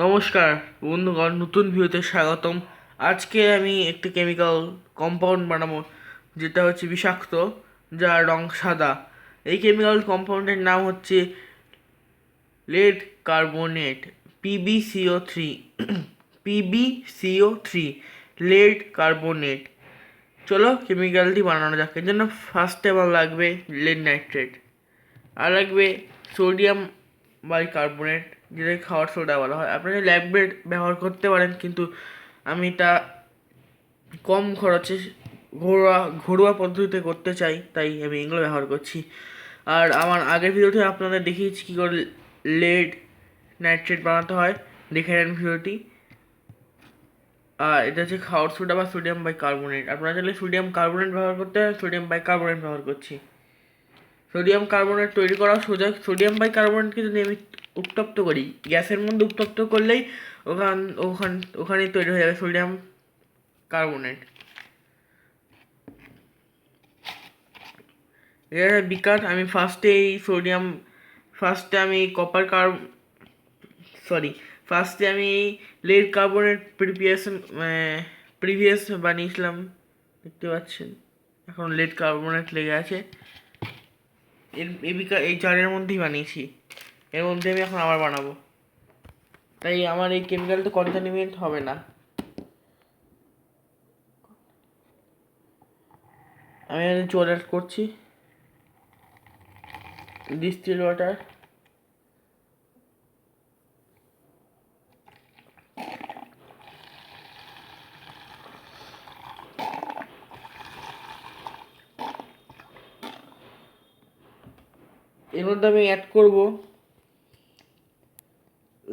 নমস্কার বন্ধুগণ, নতুন ভিডিওতে স্বাগতম। আজকে আমি একটি কেমিক্যাল কম্পাউন্ড বানাবো, যেটা হচ্ছে বিষাক্ত, যার রং সাদা। এই কেমিক্যাল কম্পাউন্ডের নাম হচ্ছে lead carbonate, PbCO3। PbCO3 lead carbonate. চলো কেমিক্যালটি বানানো যাক। এর জন্য ফার্স্টে আমার লাগবে লেড নাইট্রেট, আর লাগবে সোডিয়াম বাইকার্বনেট, যেটাকে খাওয়ার সোডা বলা হয়। আপনারা ল্যাবমেট ব্যবহার করতে পারেন, কিন্তু আমি তা কম খরচে ঘরোয়া ঘরোয়া পদ্ধতিতে করতে চাই, তাই আমি এগুলো ব্যবহার করছি। আর আমার আগের ভিডিওতে আপনাদের দেখিয়েছি কী করে লেড নাইট্রেট বানাতে হয়, দেখে নেন ভিডিওটি। আর এটা হচ্ছে খাওয়ার সোডা বা সোডিয়াম বাইকার্বনেট। আপনারা চাইলে সোডিয়াম কার্বনেট ব্যবহার করতে হয়, সোডিয়াম বাইকার্বনেট ব্যবহার করছি। সোডিয়াম কার্বনেট তৈরি করা সোজা। সোডিয়াম বাইকার্বনেটকে যদি আমি উত্তপ্ত করি, গ্যাসের মধ্যে উত্তপ্ত করলেই ওখানেই তৈরি হয়ে যাবে সোডিয়াম কার্বনেট। এর বিকাশ আমি ফার্স্টে আমি লেড কার্বনেট প্রিভিয়াস বানিয়েছিলাম, দেখতে পাচ্ছেন এখন লেড কার্বনেট লেগে আছে। এই জারের মধ্যেই বানিয়েছি, এর মধ্যে আমি এখন আবার বানাবো, তাই আমার এই কেমিক্যালটা কন্টামিনেট হবে না। আমি জল অ্যাড করছি, ডিস্টিল ওয়াটার। এর মধ্যে আমি অ্যাড করব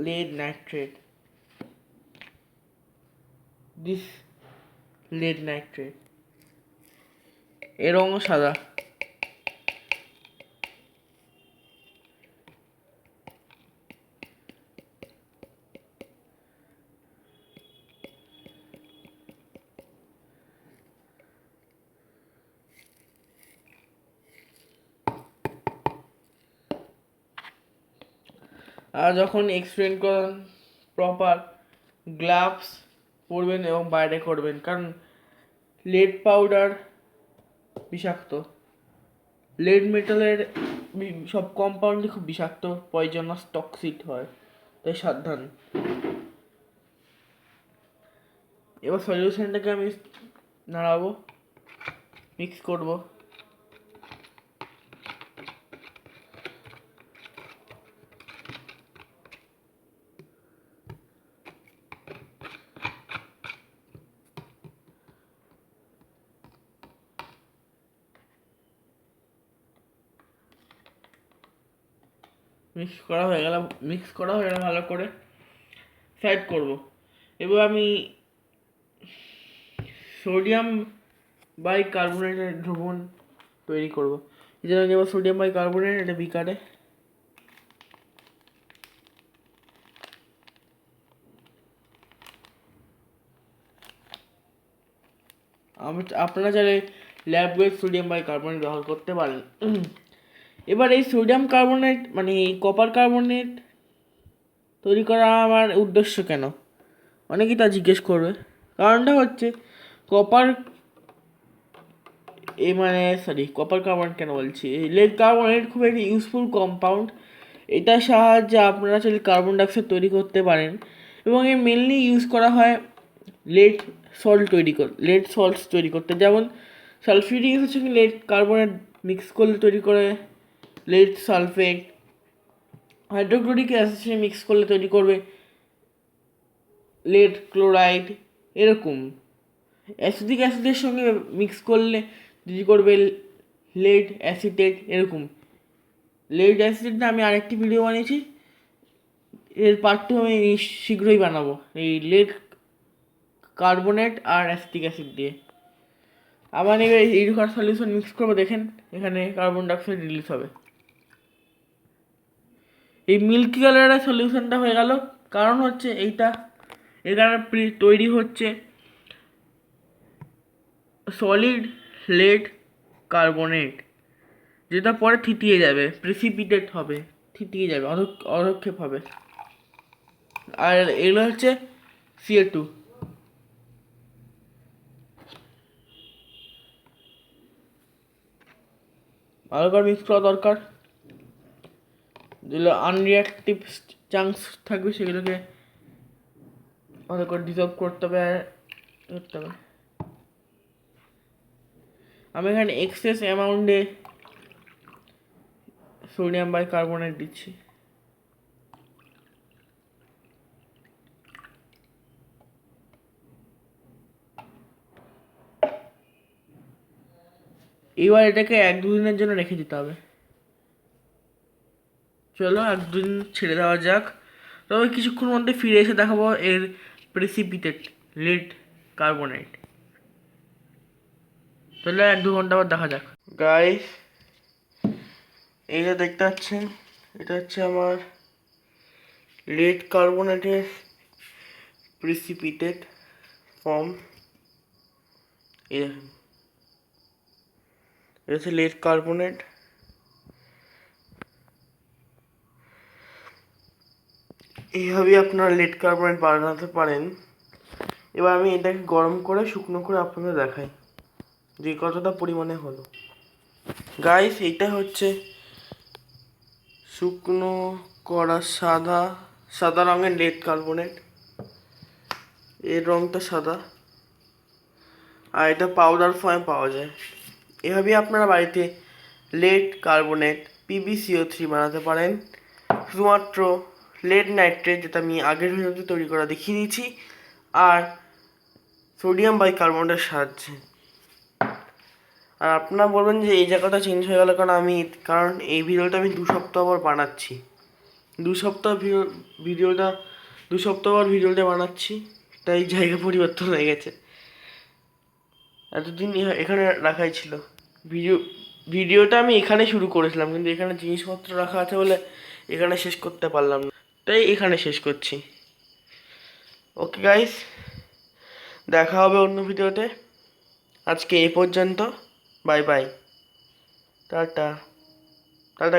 lead nitrate, this lead nitrate। এর রঙও সাদা। আর যখন এক্সপেরিমেন্ট করেন, প্রপার গ্লাভস পরবেন এবং বাইরে করবেন, কারণ লেড পাউডার বিষাক্ত। লেড মেটালের সব কম্পাউন্ডই খুব বিষাক্ত, পয়জনাস, টক্সিক হয়, তাই সাবধান। এবার সলিউশনটাকে আমি নাড়াবো, মিক্স করব। মিক্স করা হয়ে গেল ভালো করে সাইড করব। এবার আমি সোডিয়াম বাইকার্বনেটের দ্রবণ তৈরি করব। এই জন্য নেব সোডিয়াম বাইকার্বনেট, এটা বিকারে। আপনারা চাইলে ল্যাব গ্রেড সোডিয়াম বাইকার্বনেট ব্যবহার করতে পারেন। এবার এই সোডিয়াম কার্বনেট মানে এই কপার কার্বনেট তৈরি করা আমার উদ্দেশ্য কেন, অনেকেই তা জিজ্ঞেস করবে। কারণটা হচ্ছে কপার কপার কার্বনেট কেন বলছি, লেড কার্বনেট খুব একটি ইউজফুল কম্পাউন্ড। এটার সাহায্যে আপনারা চাইলে কার্বন ডাইঅক্সাইড তৈরি করতে পারেন, এবং এর মেনলি ইউজ করা হয় লেড সল্টস তৈরি করতে। যেমন সালফিউরিক অ্যাসিড হচ্ছে লেড কার্বনেট মিক্স করলে তৈরি করে lead sulphate, hydrochloric acid mix করলে তৈরি করবে লেড ক্লোরাইড। এরকম অ্যাসিডিক অ্যাসিডের সঙ্গে মিক্স করলে তৈরি করবে লেড অ্যাসিটেট। এরকম লেড অ্যাসিডটা আমি আরেকটি ভিডিও বানিয়েছি, এর পার্ট 2 আমি শীঘ্রই বানাবো, এই লেড কার্বনেট আর অ্যাসিটিক অ্যাসিড দিয়ে। আবার এবার এইরকম সলিউশন মিক্স করবো, দেখেন এখানে কার্বন ডাইঅক্সাইড রিলিজ হবে। এই মিল্কি কালারের সলিউশনটা হয়ে গেল, কারণ হচ্ছে এখানে তৈরি হচ্ছে সলিড লেড কার্বনেট, যেটা পরে থিতিয়ে যাবে, প্রিসিপিটেট হবে, থিতিয়ে যাবে, অধক্ষেপ হবে। আর এগুলো হচ্ছে CO2। ভালো করে মিক্স করা দরকার। যেগুলো আনরিয়াক্টিভ চাঙ্কস থাকবে সেগুলোকে ভালো করে ডিসলভ করতে হবে করতে হবে। আমি এখানে এক্সেস অ্যামাউন্টে সোডিয়াম বাইকার্বনেট দিচ্ছি। এবার এটাকে 1-2 দিনের জন্য রেখে দিতে হবে। চলো 1-2 দিন ছেড়ে দেওয়া যাক। তবে কিছুক্ষণ মধ্যে ফিরে এসে দেখাবো এর প্রেসিপিটেট লিড কার্বনেট। তাহলে 1-2 ঘন্টা পর দেখা যাক। গাইস, এই যে দেখতে পাচ্ছেন, এটা হচ্ছে আমার লিড কার্বনেটের প্রেসিপিটেট ফর্ম। এই দেখেন, এটা হচ্ছে লিড কার্বনেট। এইভাবেই আপনারা লিড কার্বনেট বানাতে পারেন। এবার আমি এটাকে গরম করে শুকনো করে আপনাদের দেখাই যে কতটা পরিমাণে হলো। গাইস, এইটা হচ্ছে শুকনো করা সাদা রঙের লিড কার্বনেট। এর রঙটা সাদা, আর এটা পাউডার ফর্মে পাওয়া যায়। এভাবেই আপনারা বাড়িতে লিড কার্বনেট PbCO3 বানাতে পারেন, শুধুমাত্র লিড নাইট্রেট, যেটা আমি আগের ভিডিওতে তৈরি করা দেখিয়ে দিয়েছি, আর সোডিয়াম বাইকার্বনেটের সাহায্যে। আর আপনারা বলবেন যে এই জায়গাটা চেঞ্জ হয়ে গেল কারণ এই ভিডিওটা আমি 2 সপ্তাহ পর বানাচ্ছি। 2 সপ্তাহ পর ভিডিওটা বানাচ্ছি, তাই জায়গা পরিবর্তন হয়ে গেছে। এতদিন এখানে রাখাই ছিল। ভিডিওটা আমি এখানে শুরু করেছিলাম, কিন্তু এখানে জিনিসপত্র রাখা আছে বলে এখানে শেষ করতে পারলাম না, তাই এখানে শেষ করছি। ওকে গাইস, দেখা হবে অন্য ভিডিওতে। আজকে এই পর্যন্ত। Bye bye, tata tata.